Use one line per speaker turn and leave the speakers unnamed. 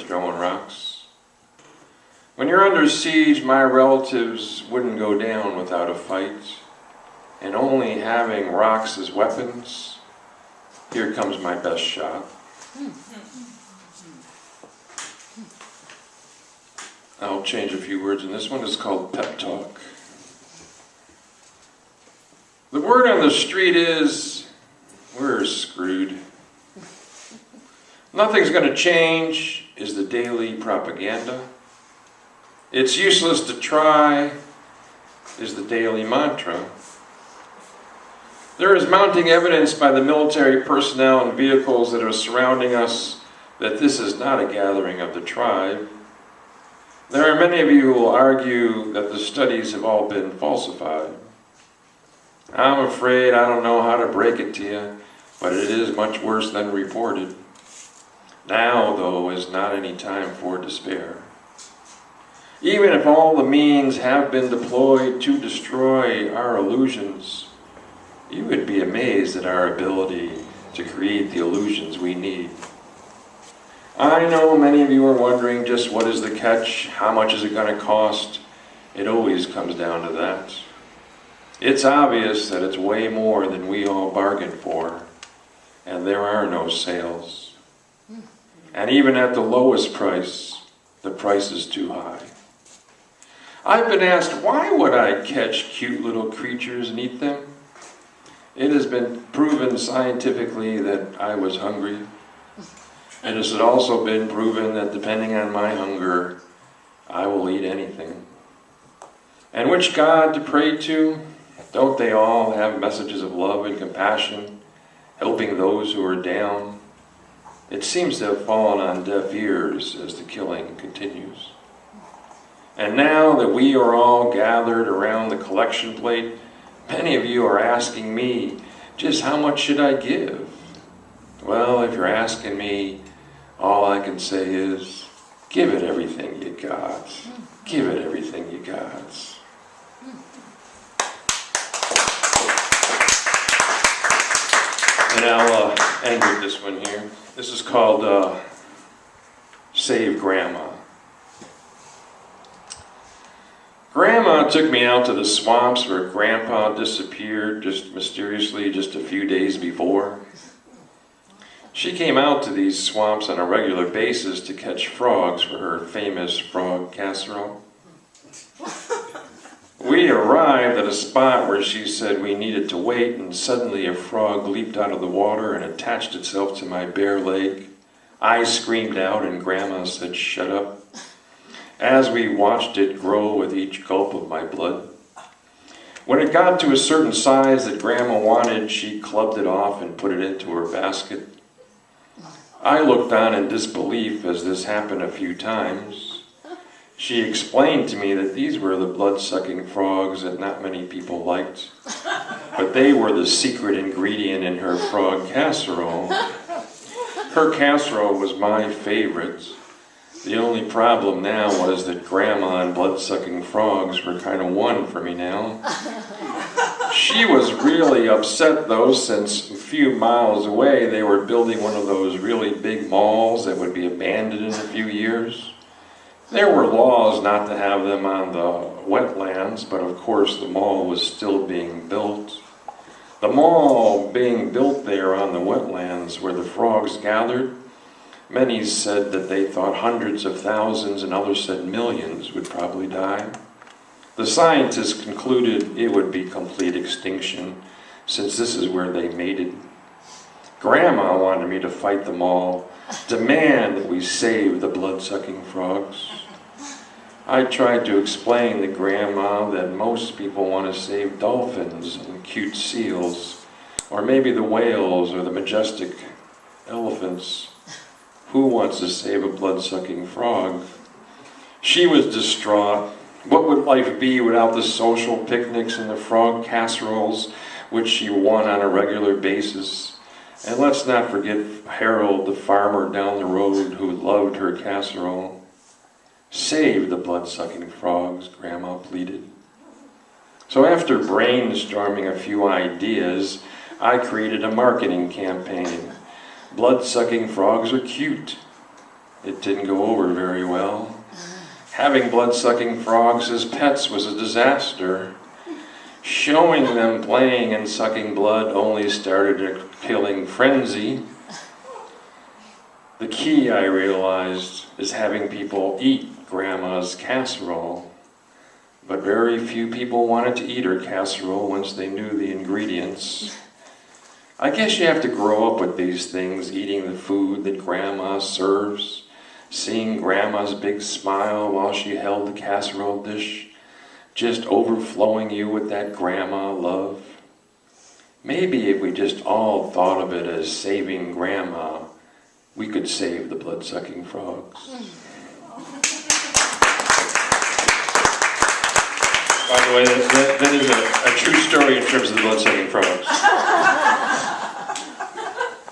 of throwing rocks. When you're under siege, my relatives wouldn't go down without a fight. And only having rocks as weapons, here comes my best shot. I'll change a few words in this one. It's called pep talk. The word on the street is, we're screwed. Nothing's going to change is the daily propaganda. It's useless to try is the daily mantra. There is mounting evidence by the military personnel and vehicles that are surrounding us that this is not a gathering of the tribe. There are many of you who will argue that the studies have all been falsified. I'm afraid I don't know how to break it to you, but it is much worse than reported. Now, though, is not any time for despair. Even if all the means have been deployed to destroy our illusions, you would be amazed at our ability to create the illusions we need. I know many of you are wondering just what is the catch, how much is it going to cost? It always comes down to that. It's obvious that it's way more than we all bargained for, and there are no sales. And even at the lowest price, the price is too high. I've been asked, why would I catch cute little creatures and eat them? It has been proven scientifically that I was hungry. It has also been proven that depending on my hunger, I will eat anything. And which God to pray to? Don't they all have messages of love and compassion, helping those who are down? It seems to have fallen on deaf ears as the killing continues. And now that we are all gathered around the collection plate, many of you are asking me, just how much should I give? Well, if you're asking me, all I can say is, give it everything you got. Give it everything you got. And I'll end with this one here. This is called Save Grandma. Grandma took me out to the swamps where Grandpa disappeared just mysteriously just a few days before. She came out to these swamps on a regular basis to catch frogs for her famous frog casserole. We arrived at a spot where she said we needed to wait, and suddenly a frog leaped out of the water and attached itself to my bare leg. I screamed out and Grandma said, "Shut up," as we watched it grow with each gulp of my blood. When it got to a certain size that Grandma wanted, she clubbed it off and put it into her basket. I looked on in disbelief as this happened a few times. She explained to me that these were the blood-sucking frogs that not many people liked, but they were the secret ingredient in her frog casserole. Her casserole was my favorite. The only problem now was that Grandma and blood-sucking frogs were kind of one for me now. She was really upset though, since a few miles away they were building one of those really big malls that would be abandoned in a few years. There were laws not to have them on the wetlands, but of course the mall was still being built. The mall being built there on the wetlands where the frogs gathered, many said that they thought hundreds of thousands and others said millions would probably die. The scientists concluded it would be complete extinction, since this is where they mated. Grandma wanted me to fight them all, demand that we save the blood-sucking frogs. I tried to explain to Grandma that most people want to save dolphins and cute seals, or maybe the whales or the majestic elephants. Who wants to save a blood-sucking frog? She was distraught. What would life be without the social picnics and the frog casseroles, which she won on a regular basis? And let's not forget Harold, the farmer down the road, who loved her casserole. Save the blood-sucking frogs, Grandma pleaded. So after brainstorming a few ideas, I created a marketing campaign. Blood-sucking frogs are cute. It didn't go over very well. Having blood-sucking frogs as pets was a disaster. Showing them playing and sucking blood only started a killing frenzy. The key, I realized, is having people eat Grandma's casserole. But very few people wanted to eat her casserole once they knew the ingredients. I guess you have to grow up with these things, eating the food that Grandma serves, seeing Grandma's big smile while she held the casserole dish, just overflowing you with that Grandma love. Maybe if we just all thought of it as saving Grandma, we could save the blood-sucking frogs. By the way, that is a true story in terms of the blood-sucking frogs.